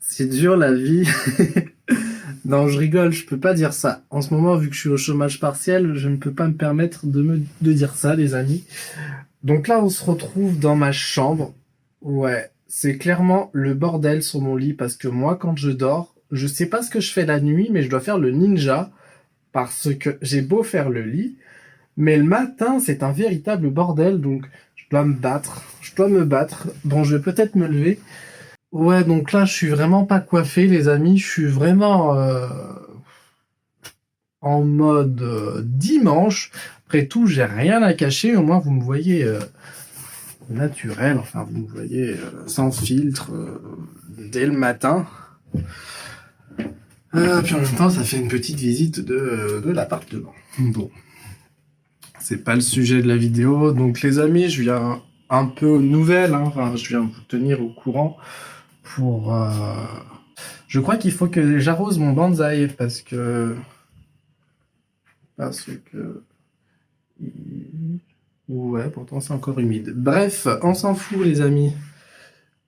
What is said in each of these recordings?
C'est dur la vie. Non, je rigole, je peux pas dire ça. En ce moment, vu que je suis au chômage partiel, je ne peux pas me permettre de dire ça, les amis. Donc là, on se retrouve dans ma chambre. Ouais, c'est clairement le bordel sur mon lit parce que moi, quand je dors, je sais pas ce que je fais la nuit, mais je dois faire le ninja parce que j'ai beau faire le lit, mais le matin, c'est un véritable bordel, donc je dois me battre. Je dois me battre. Bon, je vais peut-être me lever. Ouais, donc là, je suis vraiment pas coiffé, les amis. Je suis vraiment en mode dimanche. Après tout, j'ai rien à cacher. Au moins, vous me voyez naturel. Enfin, vous me voyez sans filtre dès le matin. Puis en même temps, ça fait une petite visite de l'appartement. Bon, c'est pas le sujet de la vidéo. Donc, les amis, je viens un peu aux nouvelles. Hein. Enfin, je viens vous tenir au courant pour... Je crois qu'il faut que j'arrose mon bonsaï parce que ouais, pourtant c'est encore humide. Bref, on s'en fout les amis.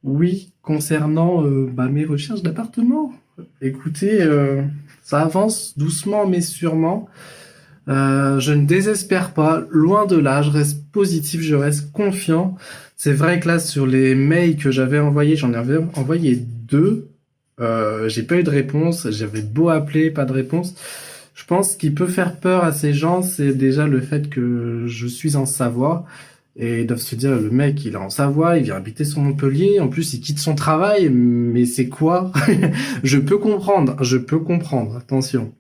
Oui, concernant mes recherches d'appartement. Écoutez, ça avance doucement mais sûrement. Je ne désespère pas, loin de là, je reste positif, je reste confiant. C'est vrai que là, sur les mails que j'avais envoyés, j'en avais envoyé deux. J'ai pas eu de réponse, j'avais beau appeler, pas de réponse. Je pense qu'il peut faire peur à ces gens, c'est déjà le fait que je suis en Savoie. Et ils doivent se dire, le mec, il est en Savoie, il vient habiter sur Montpellier, en plus il quitte son travail, mais c'est quoi? Je peux comprendre, attention.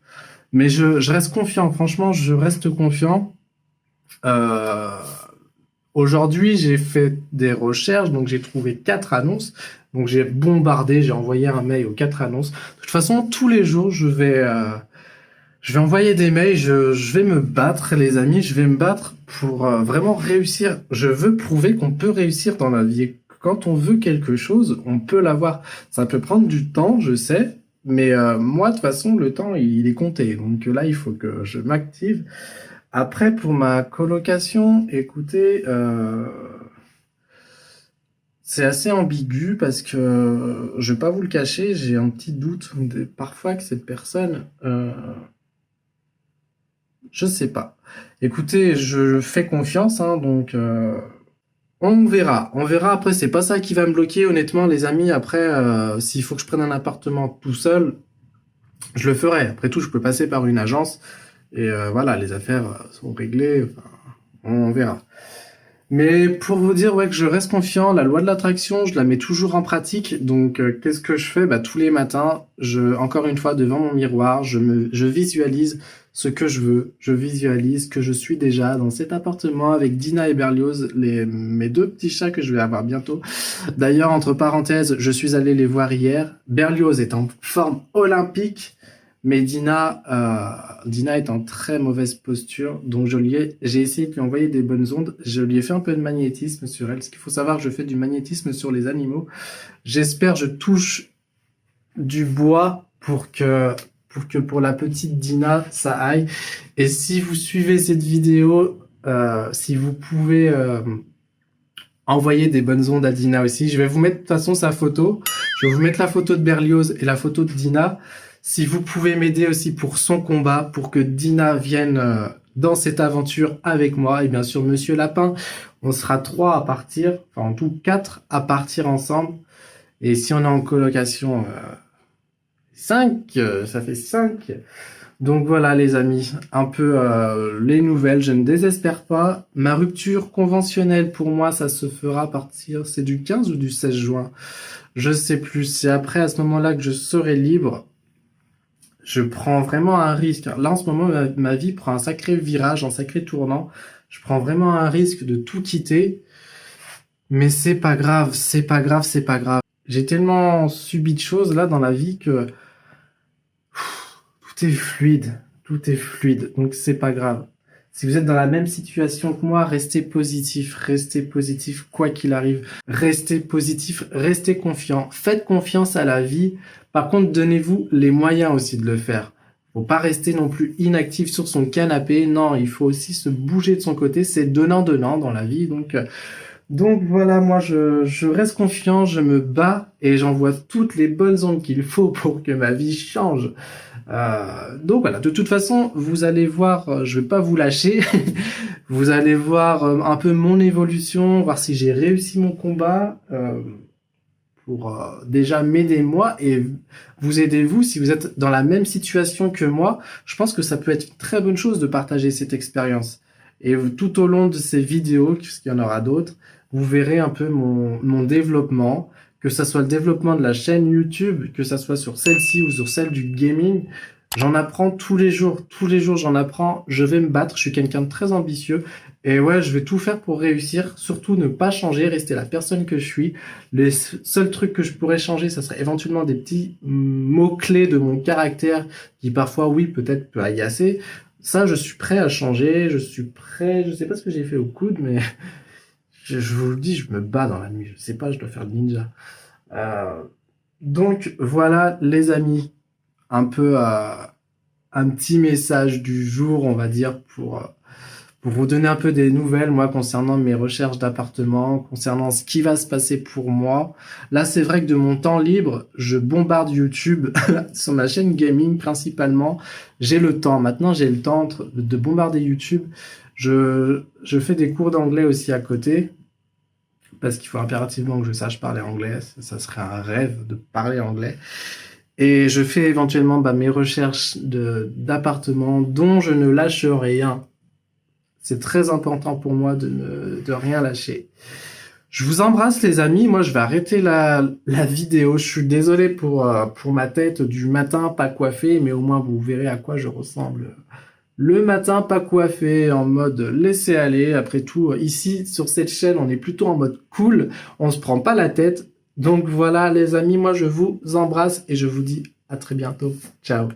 Mais je reste confiant, franchement, je reste confiant. Euh, Aujourd'hui, j'ai fait des recherches, donc j'ai trouvé 4 annonces. Donc j'ai bombardé, j'ai envoyé un mail aux 4 annonces. De toute façon, tous les jours, je vais envoyer des mails, je vais me battre, les amis, je vais me battre pour vraiment réussir. Je veux prouver qu'on peut réussir dans la vie. Quand on veut quelque chose, on peut l'avoir. Ça peut prendre du temps, je sais, mais moi, de toute façon, le temps, il est compté. Donc là, il faut que je m'active. Après, pour ma colocation, écoutez, c'est assez ambigu parce que, je vais pas vous le cacher, j'ai un petit doute parfois que cette personne... je sais pas. Écoutez, je fais confiance, hein, donc on verra. On verra après, c'est pas ça qui va me bloquer, honnêtement, les amis. Après, s'il faut que je prenne un appartement tout seul, je le ferai. Après tout, je peux passer par une agence et voilà, les affaires sont réglées. Enfin, on verra. Mais pour vous dire ouais que je reste confiant, la loi de l'attraction, je la mets toujours en pratique. Donc qu'est-ce que je fais? Bah tous les matins, encore une fois devant mon miroir, je visualise ce que je veux. Je visualise que je suis déjà dans cet appartement avec Dina et Berlioz, mes deux petits chats que je vais avoir bientôt. D'ailleurs, entre parenthèses, je suis allé les voir hier. Berlioz est en forme olympique. Mais Dina est en très mauvaise posture, donc j'ai essayé de lui envoyer des bonnes ondes. Je lui ai fait un peu de magnétisme sur elle. Ce qu'il faut savoir, je fais du magnétisme sur les animaux. J'espère, je touche du bois pour la petite Dina, ça aille. Et si vous suivez cette vidéo, si vous pouvez envoyer des bonnes ondes à Dina aussi, je vais vous mettre de toute façon sa photo. Je vais vous mettre la photo de Berlioz et la photo de Dina. Si vous pouvez m'aider aussi pour son combat, pour que Dina vienne dans cette aventure avec moi, et bien sûr Monsieur Lapin, on sera 3 à partir, enfin en tout 4 à partir ensemble. Et si on est en colocation, 5, ça fait 5. Donc voilà les amis, un peu les nouvelles, je ne désespère pas. Ma rupture conventionnelle pour moi, ça se fera à partir, c'est du 15 ou du 16 juin, je sais plus. C'est après à ce moment-là que je serai libre. Je prends vraiment un risque. Là, en ce moment, ma vie prend un sacré virage, un sacré tournant. Je prends vraiment un risque de tout quitter. Mais c'est pas grave, c'est pas grave, c'est pas grave. J'ai tellement subi de choses là dans la vie que tout est fluide. Tout est fluide. Donc c'est pas grave. Si vous êtes dans la même situation que moi, restez positif quoi qu'il arrive. Restez positif, restez confiant. Faites confiance à la vie. Par contre, donnez-vous les moyens aussi de le faire. Faut pas rester non plus inactif sur son canapé. Non, il faut aussi se bouger de son côté. C'est donnant-donnant dans la vie. Donc, Donc voilà, moi je reste confiant, je me bats et j'envoie toutes les bonnes ondes qu'il faut pour que ma vie change. Donc voilà, de toute façon, vous allez voir, je vais pas vous lâcher. Vous allez voir un peu mon évolution, voir si j'ai réussi mon combat pour déjà m'aider moi et vous aider vous si vous êtes dans la même situation que moi. Je pense que ça peut être une très bonne chose de partager cette expérience. Et tout au long de ces vidéos, puisqu'il y en aura d'autres, vous verrez un peu mon développement, que ça soit le développement de la chaîne YouTube, que ça soit sur celle-ci ou sur celle du gaming. J'en apprends tous les jours j'en apprends, je vais me battre, je suis quelqu'un de très ambitieux et ouais, je vais tout faire pour réussir, surtout ne pas changer, rester la personne que je suis. Les seuls trucs que je pourrais changer, ça serait éventuellement des petits mots-clés de mon caractère qui parfois, oui, peut-être peut agacer. Ça, je suis prêt à changer, je suis prêt, je sais pas ce que j'ai fait au coude, mais je vous le dis, je me bats dans la nuit, je sais pas, je dois faire le ninja. Euh, donc voilà, les amis, un peu un petit message du jour, on va dire, pour vous donner un peu des nouvelles, moi, concernant mes recherches d'appartement, concernant ce qui va se passer pour moi. Là, c'est vrai que de mon temps libre, je bombarde YouTube sur ma chaîne gaming principalement. J'ai le temps. Maintenant, j'ai le temps de bombarder YouTube. Je fais des cours d'anglais aussi à côté parce qu'il faut impérativement que je sache parler anglais. Ça serait un rêve de parler anglais. Et je fais éventuellement mes recherches d'appartements dont je ne lâche rien. C'est très important pour moi de rien lâcher. Je vous embrasse les amis, moi je vais arrêter la vidéo. Je suis désolé pour ma tête du matin pas coiffée, mais au moins vous verrez à quoi je ressemble. Le matin pas coiffé, en mode laisser aller. Après tout, ici sur cette chaîne, on est plutôt en mode cool, on se prend pas la tête. Donc voilà les amis, moi je vous embrasse et je vous dis à très bientôt. Ciao.